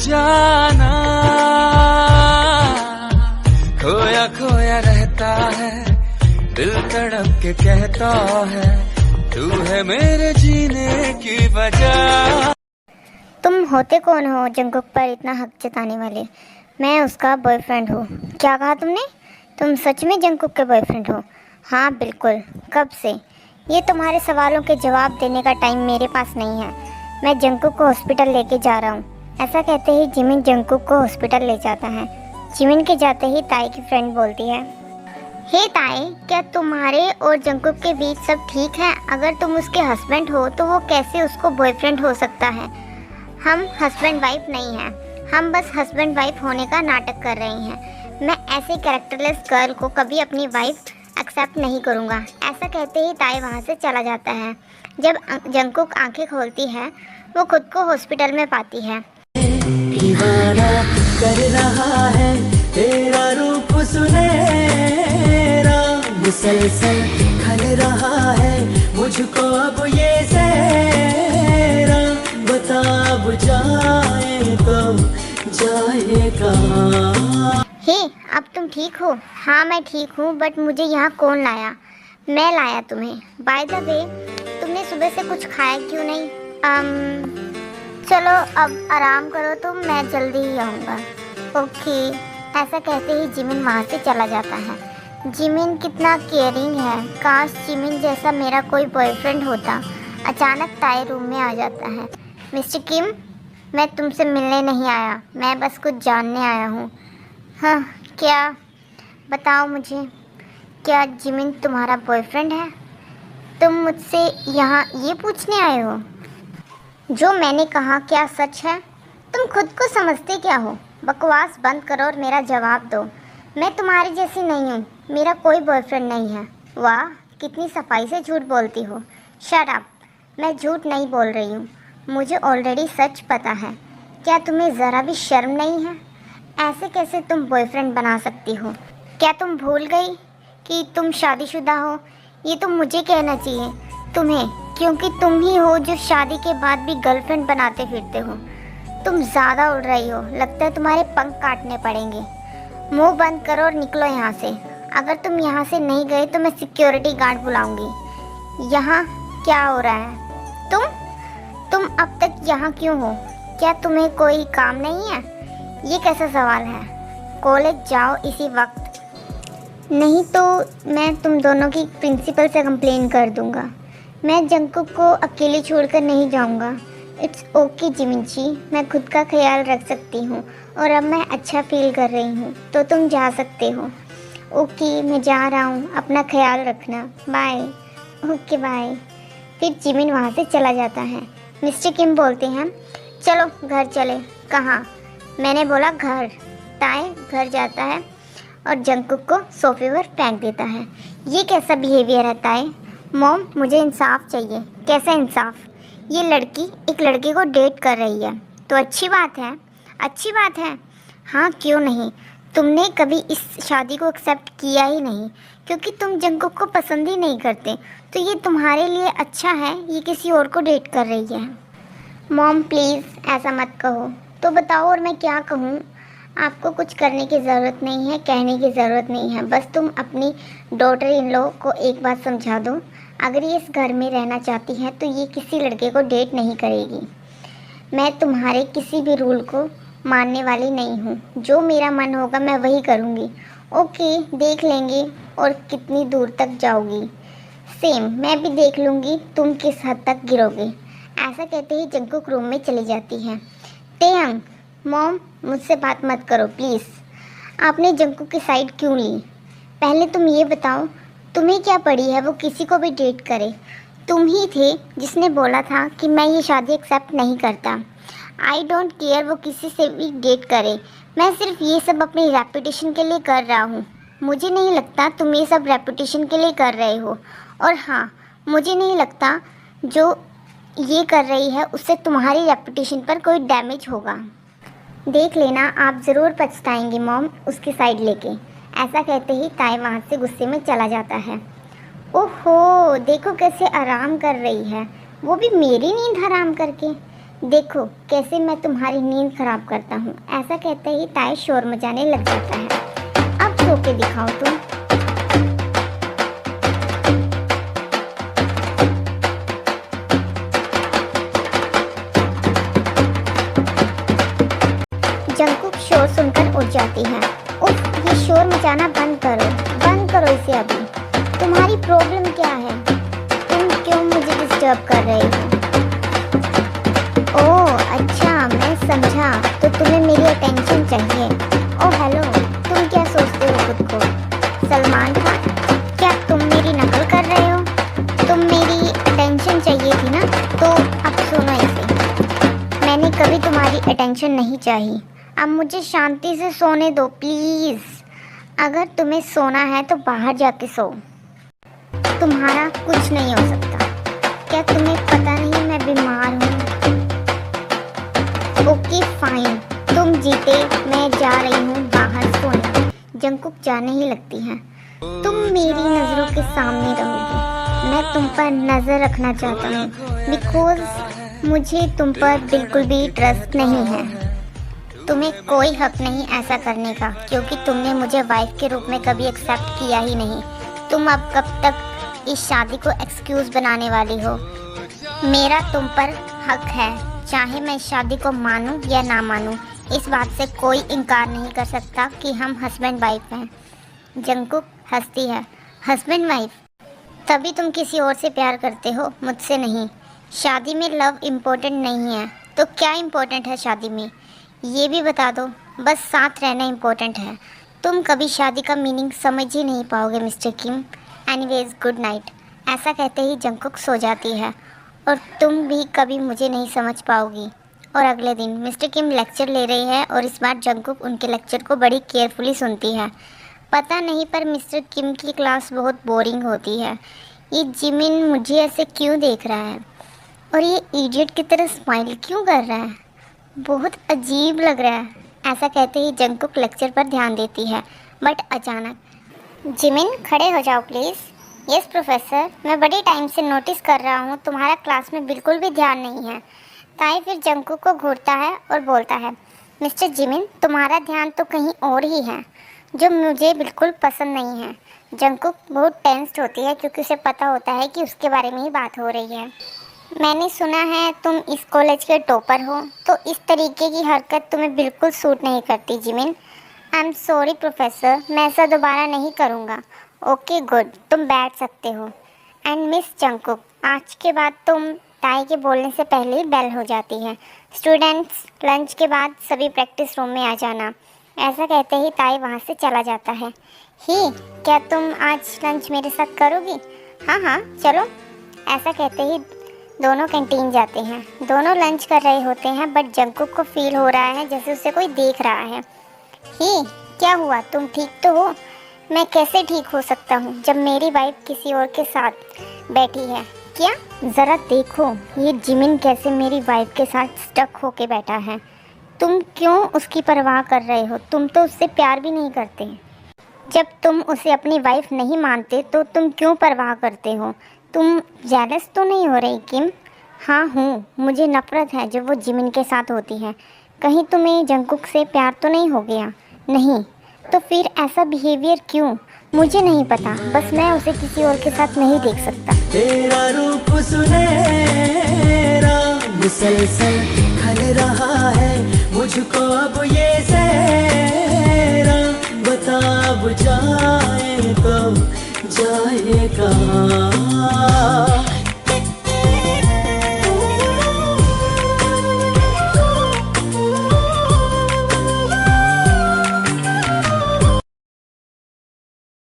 जाना खोया खोया रहता है, दिल तड़प के कहता है तू है मेरे जीने की वजह। तुम होते कौन हो जंगकुक पर इतना हक जताने वाले? मैं उसका बॉयफ्रेंड हूँ। क्या कहा तुमने? तुम सच में जंगकुक के बॉयफ्रेंड हो? हाँ बिल्कुल। कब से? ये तुम्हारे सवालों के जवाब देने का टाइम मेरे पास नहीं है। मैं जंगकुक को हॉस्पिटल लेके जा रहा हूँ। ऐसा कहते ही जिमिन जंगकुक को हॉस्पिटल ले जाता है। जिमिन के जाते ही ताई की फ्रेंड बोलती है, हे ताई, क्या तुम्हारे और जंगकुक के बीच सब ठीक है? अगर तुम उसके हस्बैंड हो तो वो कैसे उसको बॉयफ्रेंड हो सकता है? हम हस्बैंड वाइफ नहीं हैं, हम बस हस्बैंड वाइफ होने का नाटक कर रही हैं। मैं ऐसे कैरेक्टरलेस गर्ल को कभी अपनी वाइफ एक्सेप्ट नहीं करूँगा। ऐसा कहते ही ताई वहाँ से चला जाता है। जब जंगकुक आंखें खोलती है वो खुद को हॉस्पिटल में पाती है। दीवाना कर रहा है तेरा रूप सुनहरा, मुसलसल खल रहा है मुझको अब ये ज़हरा, बता अब जाए तो जाए कहाँ। हे, अब तुम ठीक हो? हाँ मैं ठीक हूँ, बट मुझे यहाँ कौन लाया? मैं लाया तुम्हें। बाय द वे, तुमने सुबह से कुछ खाया क्यों नहीं? चलो अब आराम करो तुम, मैं जल्दी ही आऊँगा। ओके। ऐसा कहते ही जिमिन वहाँ से चला जाता है। जिमिन कितना केयरिंग है। काश जिमिन जैसा मेरा कोई बॉयफ्रेंड होता। अचानक ताई रूम में आ जाता है। मिस्टर किम, मैं तुमसे मिलने नहीं आया, मैं बस कुछ जानने आया हूँ। हाँ क्या? बताओ मुझे, क्या जिमिन तुम्हारा बॉयफ्रेंड है? तुम मुझसे यहाँ ये पूछने आए हो? जो मैंने कहा क्या सच है? तुम खुद को समझते क्या हो? बकवास बंद करो और मेरा जवाब दो। मैं तुम्हारी जैसी नहीं हूँ, मेरा कोई बॉयफ्रेंड नहीं है। वाह, कितनी सफाई से झूठ बोलती हो। शट अप, मैं झूठ नहीं बोल रही हूँ, मुझे ऑलरेडी सच पता है। क्या तुम्हें ज़रा भी शर्म नहीं है? ऐसे कैसे तुम बॉयफ्रेंड बना सकती हो? क्या तुम भूल गई कि तुम शादीशुदा हो? ये तो मुझे कहना चाहिए तुम्हें, क्योंकि तुम ही हो जो शादी के बाद भी गर्लफ्रेंड बनाते फिरते हो। तुम ज़्यादा उड़ रही हो, लगता है तुम्हारे पंख काटने पड़ेंगे। मुंह बंद करो और निकलो यहाँ से। अगर तुम यहाँ से नहीं गए तो मैं सिक्योरिटी गार्ड बुलाऊंगी। यहाँ क्या हो रहा है? तुम अब तक यहाँ क्यों हो? क्या तुम्हें कोई काम नहीं है? ये कैसा सवाल है? कॉलेज जाओ इसी वक्त, नहीं तो मैं तुम दोनों की प्रिंसिपल से कंप्लेन कर दूँगा। मैं जंगकुक को अकेले छोड़कर नहीं जाऊँगा। इट्स ओके जिमिन जी, मैं खुद का ख्याल रख सकती हूँ और अब मैं अच्छा फील कर रही हूँ, तो तुम जा सकते हो। ओके, मैं जा रहा हूँ, अपना ख्याल रखना, बाय। Okay bye. फिर जिमिन वहाँ से चला जाता है। मिस्टर किम बोलते हैं, चलो घर चले। कहाँ? मैंने बोला घर। ताई घर जाता है और जंगकुक को सोफे पर फेंक देता है। ये कैसा बिहेवियर है ताई? मॉम, मुझे इंसाफ चाहिए। कैसा इंसाफ? ये लड़की एक लड़के को डेट कर रही है तो अच्छी बात है। अच्छी बात है, हाँ क्यों नहीं। तुमने कभी इस शादी को एक्सेप्ट किया ही नहीं क्योंकि तुम जंगकुक को पसंद ही नहीं करते, तो ये तुम्हारे लिए अच्छा है ये किसी और को डेट कर रही है। मॉम प्लीज़ ऐसा मत कहो। तो बताओ और मैं क्या कहूँ? आपको कुछ करने की ज़रूरत नहीं है, कहने की ज़रूरत नहीं है। बस तुम अपनी डॉटर इन लॉ को एक बात समझा दो, अगर ये इस घर में रहना चाहती है तो ये किसी लड़के को डेट नहीं करेगी। मैं तुम्हारे किसी भी रूल को मानने वाली नहीं हूँ। जो मेरा मन होगा मैं वही करूँगी। ओके, देख लेंगे और कितनी दूर तक जाओगी। सेम, मैं भी देख लूँगी तुम किस हद तक गिरोगे। ऐसा कहते ही जंगकुक रूम में चली जाती है। टेयंग, मॉम मुझसे बात मत करो प्लीज़। आपने जंगकुक की साइड क्यों ली? पहले तुम ये बताओ, तुम्हें क्या पड़ी है वो किसी को भी डेट करे? तुम ही थे जिसने बोला था कि मैं ये शादी एक्सेप्ट नहीं करता। आई डोंट केयर वो किसी से भी डेट करे, मैं सिर्फ ये सब अपनी रेपुटेशन के लिए कर रहा हूँ। मुझे नहीं लगता तुम ये सब रेपुटेशन के लिए कर रहे हो। और हाँ, मुझे नहीं लगता जो ये कर रही है उससे तुम्हारी रेपुटेशन पर कोई डैमेज होगा। देख लेना, आप ज़रूर पछताएंगे मॉम उसकी साइड लेके। ऐसा कहते ही ताई वहाँ से गुस्से में चला जाता है। ओहो, देखो कैसे आराम कर रही है, वो भी मेरी नींद हराम करके। देखो कैसे मैं तुम्हारी नींद खराब करता हूँ। ऐसा कहते ही ताई शोर मचाने लग जाता है। अब सो के दिखाओ तुम। जंकुक शोर सुनकर उठ जाती है। उफ, ये शोर मचाना बंद करो इसे अभी। तुम्हारी प्रॉब्लम क्या है? तुम क्यों मुझे डिस्टर्ब कर रहे हो? ओह अच्छा, मैं समझा, तो तुम्हें मेरी अटेंशन चाहिए। ओह हेलो, तुम क्या सोचते हो खुद को सलमान खान? क्या तुम मेरी नकल कर रहे हो? तुम मेरी अटेंशन चाहिए थी ना, तो अब सुनो इसे। मैंने कभी तुम्हारी अटेंशन नहीं चाहिए। अब मुझे शांति से सोने दो प्लीज़। अगर तुम्हें सोना है तो बाहर जाके सो। तुम्हारा कुछ नहीं हो सकता। क्या तुम्हें पता नहीं मैं बीमार हूँ? ओके फाइन, तुम जीते, मैं जा रही हूँ बाहर सोने। जंकुक जाने ही लगती है। तुम मेरी नज़रों के सामने रहोगी। मैं तुम पर नज़र रखना चाहता हूँ बिकॉज मुझे तुम पर बिल्कुल भी ट्रस्ट नहीं है। तुम्हें कोई हक नहीं ऐसा करने का, क्योंकि तुमने मुझे वाइफ के रूप में कभी एक्सेप्ट किया ही नहीं। तुम अब कब तक इस शादी को एक्सक्यूज़ बनाने वाली हो? मेरा तुम पर हक है, चाहे मैं इस शादी को मानूं या ना मानूं। इस बात से कोई इनकार नहीं कर सकता कि हम हस्बैंड वाइफ हैं। जंकुक हंसती है। Husband wife? तभी तुम किसी और से प्यार करते हो, मुझसे नहीं। शादी में लव इम्पोर्टेंट नहीं है, तो क्या इम्पोर्टेंट है शादी में? ये भी बता दो। बस साथ रहना इम्पोर्टेंट है। तुम कभी शादी का मीनिंग समझ ही नहीं पाओगे mister Kim. Anyways good night. ऐसा कहते ही जंकुक सो जाती है। और तुम भी कभी मुझे नहीं समझ पाओगी। और अगले दिन मिस्टर किम लेक्चर ले रही है और इस बार जंकुक उनके लेक्चर को बड़ी केयरफुली सुनती है। पता नहीं पर मिस्टर किम की क्लास बहुत बोरिंग होती है। ये जिमिन मुझे ऐसे क्यों देख रहा है और ये इडियट की तरह स्माइल क्यों कर रहा है? बहुत अजीब लग रहा है। ऐसा कहते ही जंकुक लेक्चर पर ध्यान देती है। बट अचानक जिमिन खड़े हो जाओ प्लीज़। यस प्रोफेसर, मैं बड़ी टाइम से नोटिस कर रहा हूँ तुम्हारा क्लास में बिल्कुल भी ध्यान नहीं है। ताई फिर जंकुक को घूरता है और बोलता है, मिस्टर जिमिन तुम्हारा ध्यान तो कहीं और ही है, जो मुझे बिल्कुल पसंद नहीं है। जंकुक बहुत टेंस्ड होती है क्योंकि उसे पता होता है कि उसके बारे में ही बात हो रही है। मैंने सुना है तुम इस कॉलेज के टॉपर हो, तो इस तरीके की हरकत तुम्हें बिल्कुल सूट नहीं करती Jimin. I am sorry professor, मैं ऐसा दोबारा नहीं करूँगा। ओके गुड, तुम बैठ सकते हो। एंड मिस जंकुक, आज के बाद तुम ताई के बोलने से पहले ही बेल हो जाती है। स्टूडेंट्स लंच के बाद सभी प्रैक्टिस रूम में आ जाना। ऐसा कहते ही ताई वहाँ से चला जाता है। ही, क्या तुम आज लंच मेरे साथ करोगी? हाँ हाँ चलो। ऐसा कहते ही दोनों कैंटीन जाते हैं। दोनों लंच कर रहे होते हैं बट जंकुक को फील हो रहा है जैसे उसे कोई देख रहा है। ही, क्या हुआ, तुम ठीक तो हो? मैं कैसे ठीक हो सकता हूँ जब मेरी वाइफ किसी और के साथ बैठी है? क्या? ज़रा देखो ये जिमिन कैसे मेरी वाइफ के साथ स्टक होके बैठा है। तुम क्यों उसकी परवाह कर रहे हो? तुम तो उससे प्यार भी नहीं करते। जब तुम उसे अपनी वाइफ नहीं मानते तो तुम क्यों परवाह करते हो? तुम जेलस तो नहीं हो रही किम? हाँ हूँ, मुझे नफ़रत है जब वो जिमिन के साथ होती है। कहीं तुम्हें जंकुक से प्यार तो नहीं हो गया? नहीं, तो फिर ऐसा बिहेवियर क्यों? मुझे नहीं पता, बस मैं उसे किसी और के साथ नहीं देख सकता। तेरा रूप सुनहरा मुसलसल ढल रहा है मुझको अब ये सहरा। बता अब जाए तो जाए कहाँ?